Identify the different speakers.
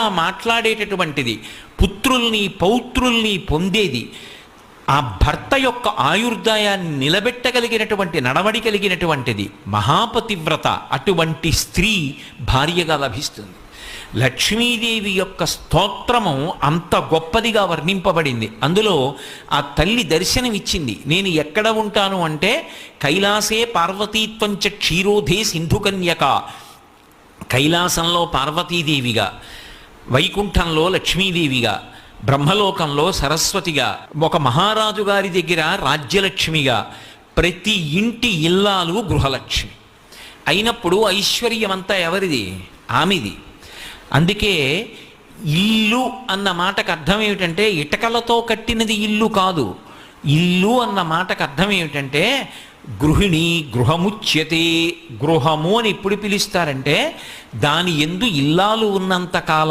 Speaker 1: మాట్లాడేటటువంటిది, పుత్రుల్ని పౌత్రుల్ని పొందేది, ఆ భర్త యొక్క ఆయుర్దాయాన్ని నిలబెట్టగలిగినటువంటి నడవడి కలిగినటువంటిది, మహాపతివ్రత. అటువంటి స్త్రీ భార్యగా లభిస్తుంది. లక్ష్మీదేవి యొక్క స్తోత్రము అంత గొప్పదిగా వర్ణింపబడింది. అందులో ఆ తల్లి దర్శనమిచ్చింది. నేను ఎక్కడ ఉంటాను అంటే, కైలాసే పార్వతీత్వంచ క్షీరోధే సింధుకన్యక. కైలాసంలో పార్వతీదేవిగా, వైకుంఠంలో లక్ష్మీదేవిగా, బ్రహ్మలోకంలో సరస్వతిగా, ఒక మహారాజు గారి దగ్గర రాజ్యలక్ష్మిగా, ప్రతి ఇంటి ఇల్లాలు గృహలక్ష్మి అయినప్పుడు ఐశ్వర్యమంతా ఎవరిది? ఆమెది. అందుకే ఇల్లు అన్న మాటకు అర్థం ఏమిటంటే ఇటకలతో కట్టినది ఇల్లు కాదు. ఇల్లు అన్న మాటకు అర్థం ఏమిటంటే గృహిణి, గృహముచ్యతే. గృహము అని ఎప్పుడు పిలుస్తారంటే దాని యందు ఇల్లాలు ఉన్నంత కాలం